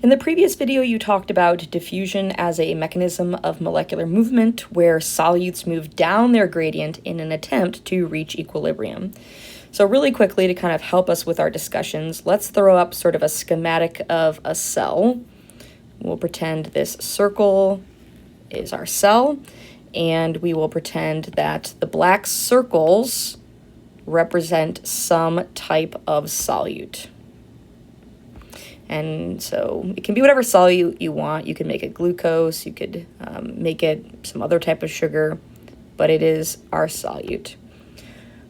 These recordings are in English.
In the previous video, you talked about diffusion as a mechanism of molecular movement where solutes move down their gradient in an attempt to reach equilibrium. So really quickly, to kind of help us with our discussions, let's throw up sort of a schematic of a cell. We'll pretend this circle is our cell, and we will pretend that the black circles represent some type of solute. And so it can be whatever solute you want. You can make it glucose, you could make it some other type of sugar, but it is our solute.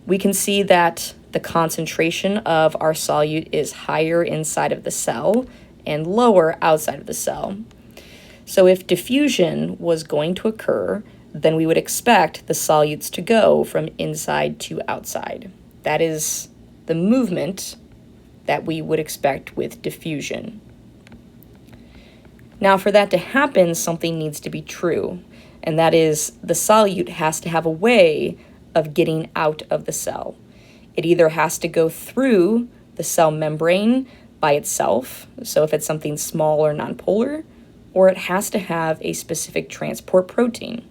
We can see that the concentration of our solute is higher inside of the cell and lower outside of the cell. So if diffusion was going to occur, then we would expect the solutes to go from inside to outside. That is the movement that we would expect with diffusion. Now, for that to happen, something needs to be true, and that is the solute has to have a way of getting out of the cell. It either has to go through the cell membrane by itself, so if it's something small or nonpolar, or it has to have a specific transport protein.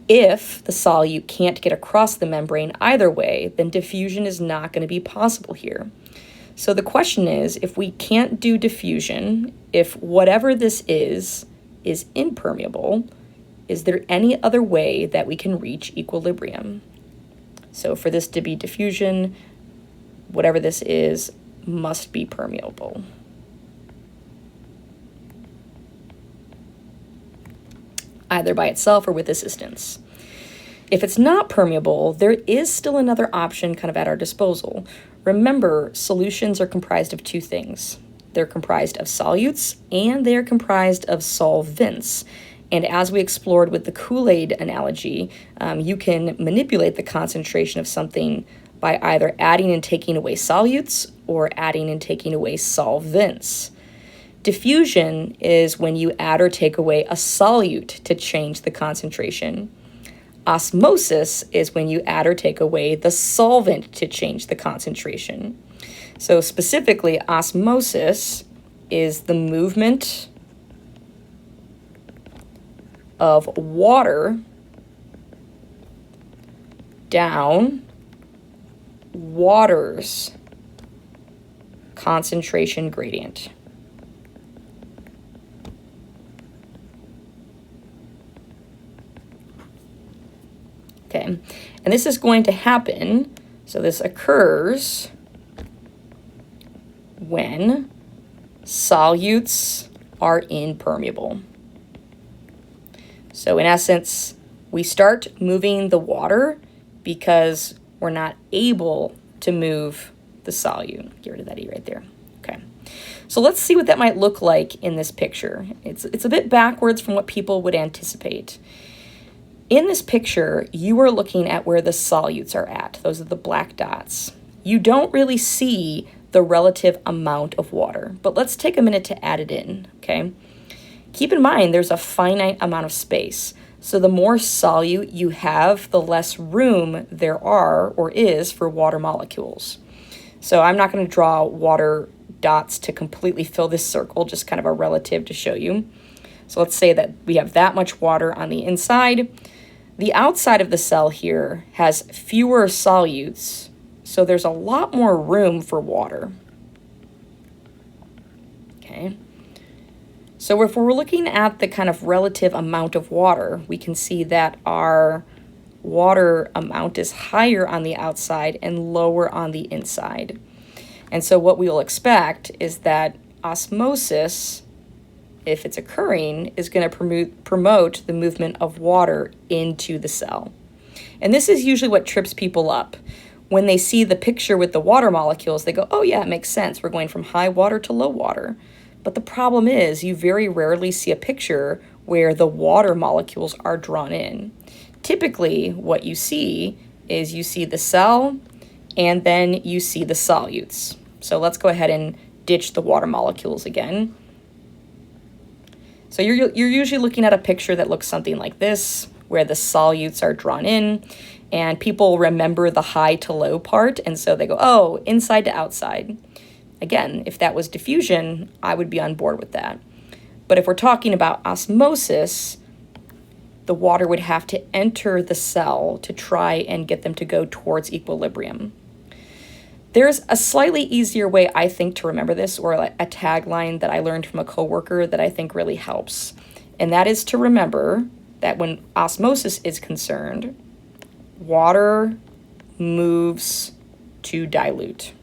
If the solute can't get across the membrane either way, then diffusion is not going to be possible here. So the question is, if we can't do diffusion, if whatever this is impermeable, is there any other way that we can reach equilibrium? So for this to be diffusion, whatever this is must be permeable. Either by itself or with assistance. If it's not permeable, there is still another option kind of at our disposal. Remember, solutions are comprised of two things. They're comprised of solutes and they are comprised of solvents. And as we explored with the Kool-Aid analogy, you can manipulate the concentration of something by either adding and taking away solutes or adding and taking away solvents. Diffusion is when you add or take away a solute to change the concentration. Osmosis is when you add or take away the solvent to change the concentration. So specifically, osmosis is the movement of water down water's concentration gradient. Okay, and this is going to happen, so this occurs when solutes are impermeable. So in essence, we start moving the water because we're not able to move the solute. Get rid of that E right there. Okay, so let's see what that might look like in this picture. It's a bit backwards from what people would anticipate. In this picture, you are looking at where the solutes are at. Those are the black dots. You don't really see the relative amount of water, but let's take a minute to add it in, okay? Keep in mind, there's a finite amount of space. So the more solute you have, the less room there are or is for water molecules. So I'm not going to draw water dots to completely fill this circle, just kind of a relative to show you. So let's say that we have that much water on the inside. The outside of the cell here has fewer solutes, so there's a lot more room for water. Okay. So if we're looking at the kind of relative amount of water, we can see that our water amount is higher on the outside and lower on the inside. And so what we will expect is that osmosis, if it's occurring, is going to promote the movement of water into the cell. And this is usually what trips people up. When they see the picture with the water molecules, they go, oh yeah, it makes sense. We're going from high water to low water. But the problem is you very rarely see a picture where the water molecules are drawn in. Typically, what you see is you see the cell and then you see the solutes. So let's go ahead and ditch the water molecules again. So you're usually looking at a picture that looks something like this, where the solutes are drawn in, and people remember the high to low part, and so they go, oh, inside to outside. Again, if that was diffusion, I would be on board with that. But if we're talking about osmosis, the water would have to enter the cell to try and get them to go towards equilibrium. There's a slightly easier way, I think, to remember this, or a tagline that I learned from a coworker that I think really helps. And that is to remember that when osmosis is concerned, water moves to dilute.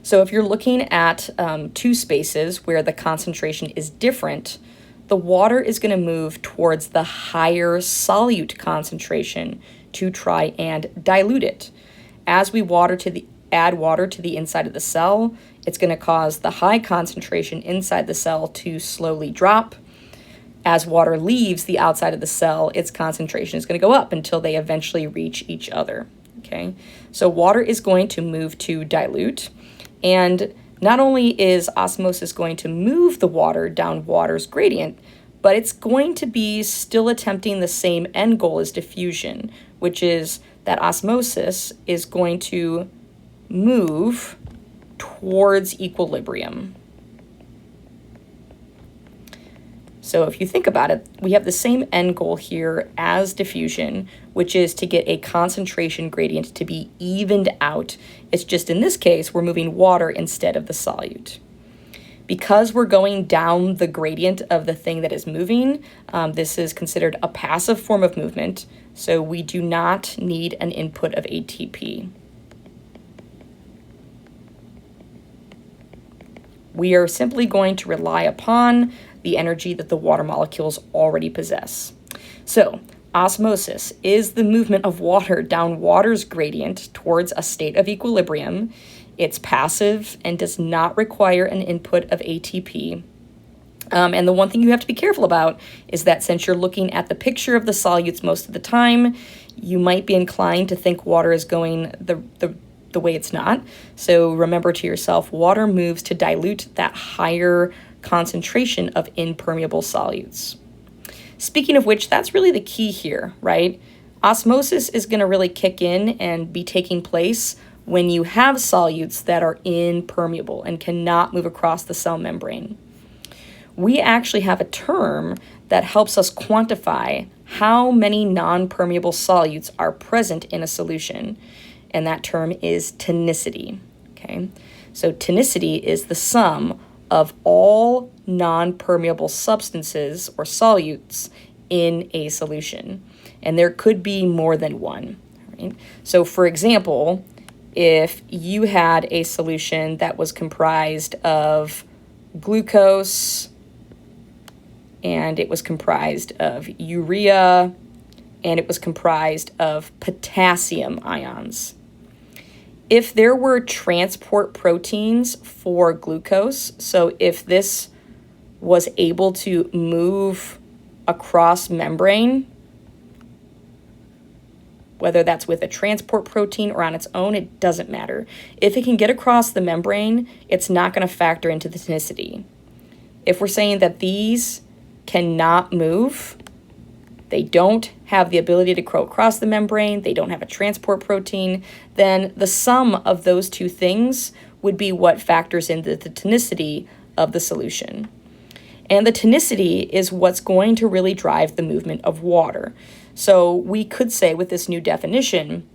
So if you're looking at two spaces where the concentration is different, the water is going to move towards the higher solute concentration to try and dilute it. As we add water to the inside of the cell, it's going to cause the high concentration inside the cell to slowly drop. As water leaves the outside of the cell, its concentration is going to go up until they eventually reach each other. Okay, so water is going to move to dilute, and not only is osmosis going to move the water down water's gradient, but it's going to be still attempting the same end goal as diffusion, which is that osmosis is going to move towards equilibrium. So if you think about it, we have the same end goal here as diffusion, which is to get a concentration gradient to be evened out. It's just in this case, we're moving water instead of the solute. Because we're going down the gradient of the thing that is moving, this is considered a passive form of movement, so we do not need an input of ATP. We are simply going to rely upon the energy that the water molecules already possess. So, osmosis is the movement of water down water's gradient towards a state of equilibrium. It's passive and does not require an input of ATP. And the one thing you have to be careful about is that since you're looking at the picture of the solutes most of the time, you might be inclined to think water is going the way it's not. So remember to yourself, water moves to dilute that higher concentration of impermeable solutes. Speaking of which, that's really the key here, right? Osmosis is going to really kick in and be taking place when you have solutes that are impermeable and cannot move across the cell membrane. We actually have a term that helps us quantify how many non-permeable solutes are present in a solution, and that term is tonicity. Okay, so tonicity is the sum of all non-permeable substances or solutes in a solution, and there could be more than one. Right? So for example, if you had a solution that was comprised of glucose and it was comprised of urea and it was comprised of potassium ions. If there were transport proteins for glucose, so if this was able to move across membrane, whether that's with a transport protein or on its own, it doesn't matter. If it can get across the membrane, it's not going to factor into the tonicity. If we're saying that these cannot move, they don't have the ability to go across the membrane, they don't have a transport protein, then the sum of those two things would be what factors into the tonicity of the solution. And the tonicity is what's going to really drive the movement of water. So we could say with this new definition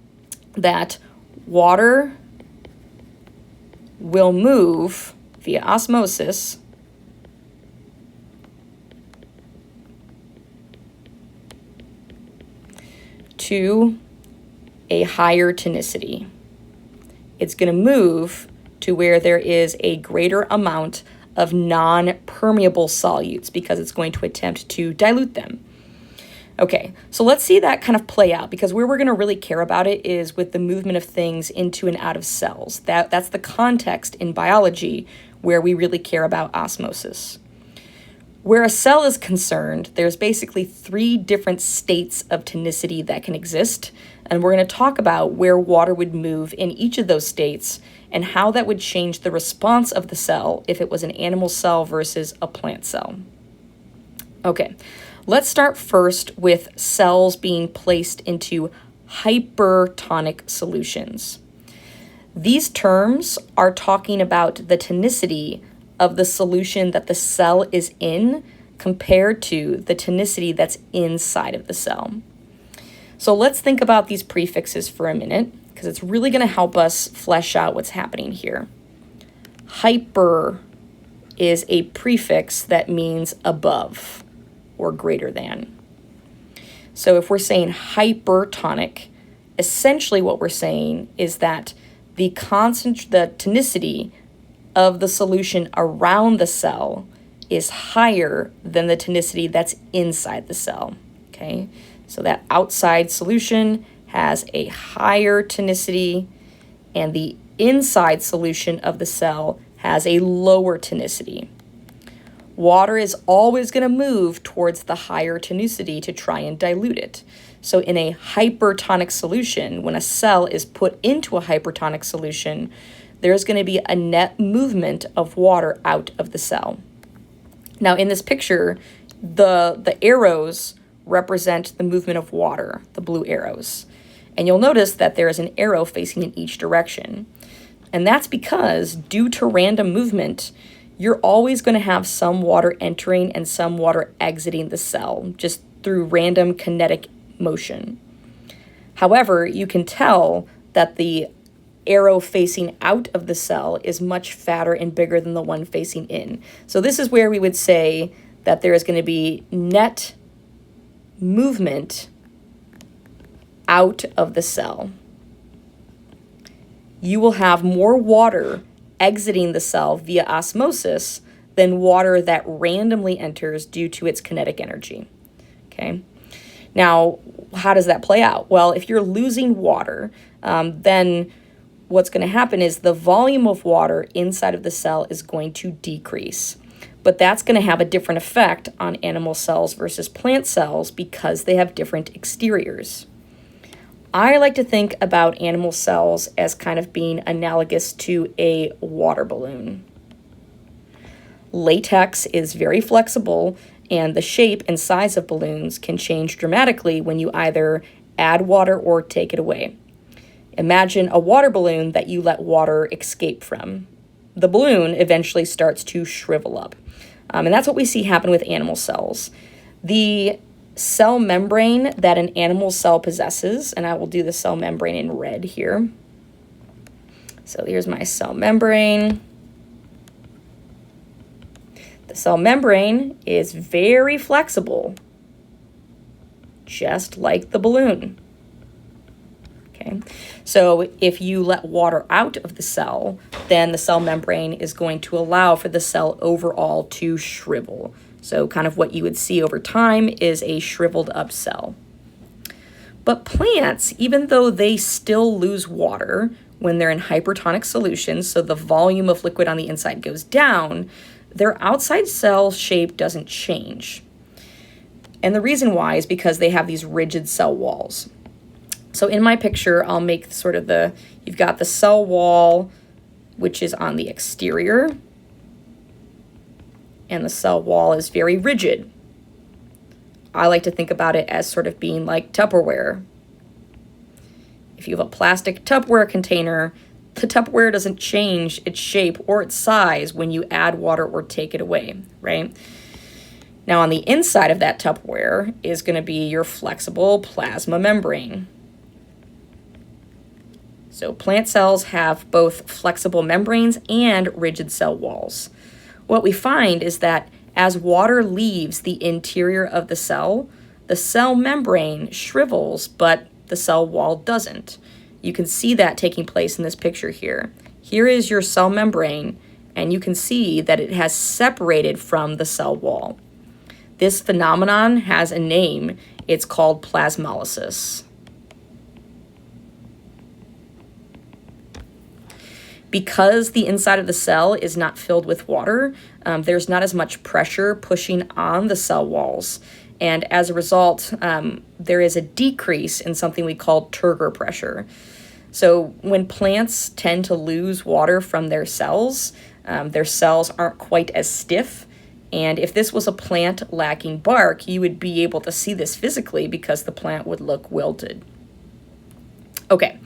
that water will move via osmosis to a higher tonicity. It's going to move to where there is a greater amount of non-permeable solutes because it's going to attempt to dilute them. Okay, so let's see that kind of play out, because where we're going to really care about it is with the movement of things into and out of cells. That's the context in biology where we really care about osmosis. Where a cell is concerned, there's basically 3 different states of tonicity that can exist, and we're going to talk about where water would move in each of those states and how that would change the response of the cell if it was an animal cell versus a plant cell. Okay, let's start first with cells being placed into hypertonic solutions. These terms are talking about the tonicity of the solution that the cell is in compared to the tonicity that's inside of the cell. So let's think about these prefixes for a minute, because it's really going to help us flesh out what's happening here. Hyper is a prefix that means above or greater than. So if we're saying hypertonic, essentially what we're saying is that the tonicity of the solution around the cell is higher than the tonicity that's inside the cell, okay? So that outside solution has a higher tonicity, and the inside solution of the cell has a lower tonicity. Water is always going to move towards the higher tonicity to try and dilute it. So in a hypertonic solution, when a cell is put into a hypertonic solution, there's going to be a net movement of water out of the cell. Now in this picture, the arrows represent the movement of water, the blue arrows. And you'll notice that there is an arrow facing in each direction. And that's because, due to random movement, you're always going to have some water entering and some water exiting the cell, just through random kinetic motion. However, you can tell that the arrow facing out of the cell is much fatter and bigger than the one facing in. So this is where we would say that there is going to be net movement out of the cell. You will have more water exiting the cell via osmosis than water that randomly enters due to its kinetic energy. Okay. Now, how does that play out? Well, if you're losing water, then what's going to happen is the volume of water inside of the cell is going to decrease. But that's going to have a different effect on animal cells versus plant cells because they have different exteriors. I like to think about animal cells as kind of being analogous to a water balloon. Latex is very flexible, and the shape and size of balloons can change dramatically when you either add water or take it away. Imagine a water balloon that you let water escape from. The balloon eventually starts to shrivel up. And that's what we see happen with animal cells. The cell membrane that an animal cell possesses, and I will do the cell membrane in red here. So here's my cell membrane. The cell membrane is very flexible, just like the balloon. Okay, so if you let water out of the cell, then the cell membrane is going to allow for the cell overall to shrivel. So kind of what you would see over time is a shriveled up cell. But plants, even though they still lose water when they're in hypertonic solutions, so the volume of liquid on the inside goes down, their outside cell shape doesn't change. And the reason why is because they have these rigid cell walls. So in my picture, I'll make sort of you've got the cell wall, which is on the exterior, and the cell wall is very rigid. I like to think about it as sort of being like Tupperware. If you have a plastic Tupperware container, the Tupperware doesn't change its shape or its size when you add water or take it away, right? Now on the inside of that Tupperware is going to be your flexible plasma membrane. So plant cells have both flexible membranes and rigid cell walls. What we find is that as water leaves the interior of the cell membrane shrivels, but the cell wall doesn't. You can see that taking place in this picture here. Here is your cell membrane, and you can see that it has separated from the cell wall. This phenomenon has a name. It's called plasmolysis. Because the inside of the cell is not filled with water, there's not as much pressure pushing on the cell walls. And as a result, there is a decrease in something we call turgor pressure. So when plants tend to lose water from their cells aren't quite as stiff. And if this was a plant lacking bark, you would be able to see this physically because the plant would look wilted. Okay,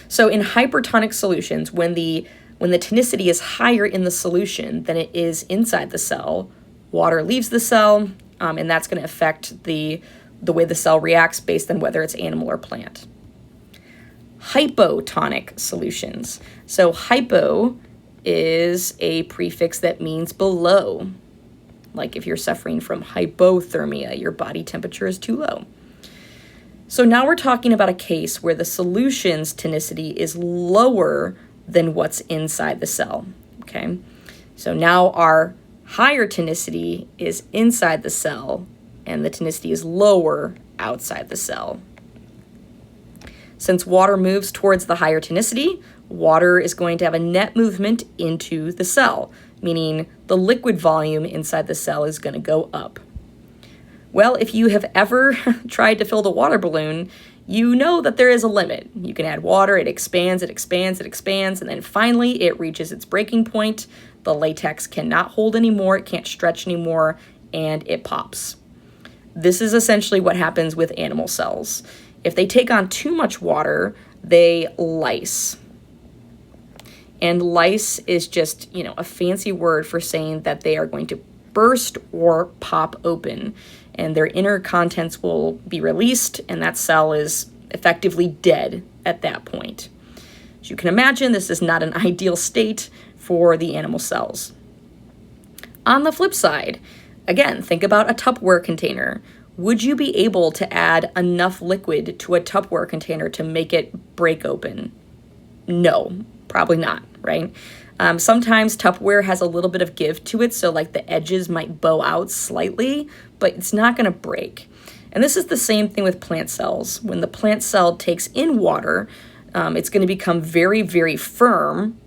So in hypertonic solutions, when the tonicity is higher in the solution than it is inside the cell, water leaves the cell, and that's going to affect the way the cell reacts based on whether it's animal or plant. Hypotonic solutions. So hypo is a prefix that means below. Like if you're suffering from hypothermia, your body temperature is too low. So now we're talking about a case where the solution's tonicity is lower than what's inside the cell, okay? So now our higher tonicity is inside the cell, and the tonicity is lower outside the cell. Since water moves towards the higher tonicity, water is going to have a net movement into the cell, meaning the liquid volume inside the cell is going to go up. Well, if you have ever tried to fill the water balloon, you know that there is a limit. You can add water, it expands, it expands, it expands, and then finally it reaches its breaking point. The latex cannot hold anymore, it can't stretch anymore, and it pops. This is essentially what happens with animal cells. If they take on too much water, they lyse. And lyse is just, a fancy word for saying that they are going to burst or pop open, and their inner contents will be released, and that cell is effectively dead at that point. As you can imagine, this is not an ideal state for the animal cells. On the flip side, again, think about a Tupperware container. Would you be able to add enough liquid to a Tupperware container to make it break open? No, probably not, right? Sometimes Tupperware has a little bit of give to it, so like the edges might bow out slightly, but it's not going to break. And this is the same thing with plant cells. When the plant cell takes in water, it's going to become very, very firm.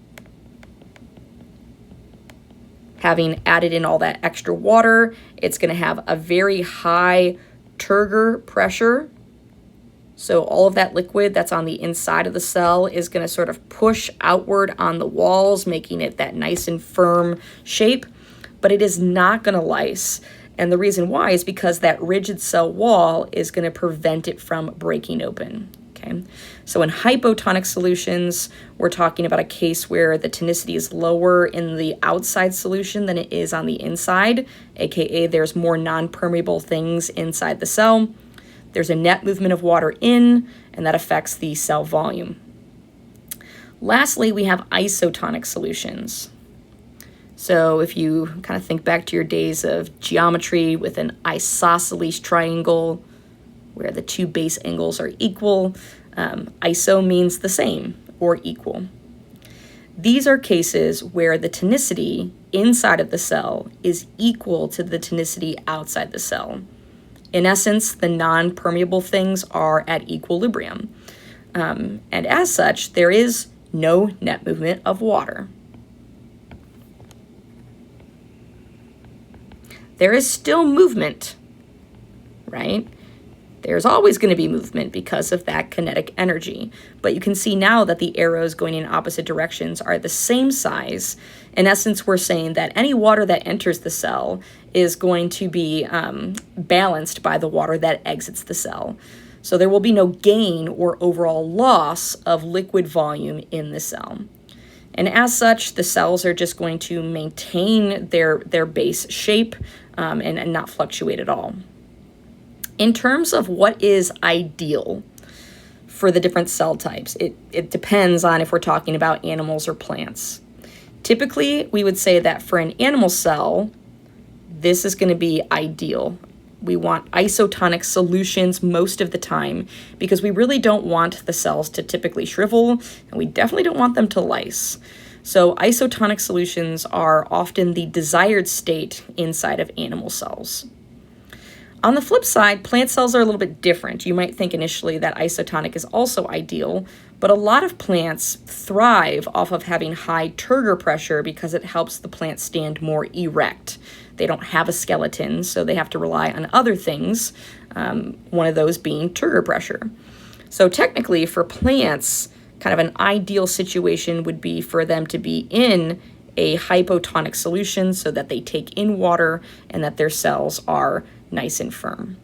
Having added in all that extra water, it's going to have a very high turgor pressure. So all of that liquid that's on the inside of the cell is going to sort of push outward on the walls, making it that nice and firm shape, but it is not going to lyse. And the reason why is because that rigid cell wall is going to prevent it from breaking open. Okay, so in hypotonic solutions, we're talking about a case where the tonicity is lower in the outside solution than it is on the inside, aka there's more non-permeable things inside the cell. There's a net movement of water in, and that affects the cell volume. Lastly, we have isotonic solutions. So if you kind of think back to your days of geometry with an isosceles triangle, where the two base angles are equal, iso means the same or equal. These are cases where the tonicity inside of the cell is equal to the tonicity outside the cell. In essence, the non-permeable things are at equilibrium. And as such, there is no net movement of water. There is still movement, right? There's always going to be movement because of that kinetic energy. But you can see now that the arrows going in opposite directions are the same size. In essence, we're saying that any water that enters the cell is going to be balanced by the water that exits the cell. So there will be no gain or overall loss of liquid volume in the cell. And as such, the cells are just going to maintain their base shape and not fluctuate at all. In terms of what is ideal for the different cell types, it depends on if we're talking about animals or plants. Typically, we would say that for an animal cell, this is going to be ideal. We want isotonic solutions most of the time because we really don't want the cells to typically shrivel, and we definitely don't want them to lyse. So isotonic solutions are often the desired state inside of animal cells. On the flip side, plant cells are a little bit different. You might think initially that isotonic is also ideal, but a lot of plants thrive off of having high turgor pressure because it helps the plant stand more erect. They don't have a skeleton, so they have to rely on other things, one of those being turgor pressure. So technically, for plants, kind of an ideal situation would be for them to be in a hypotonic solution so that they take in water and that their cells are nice and firm.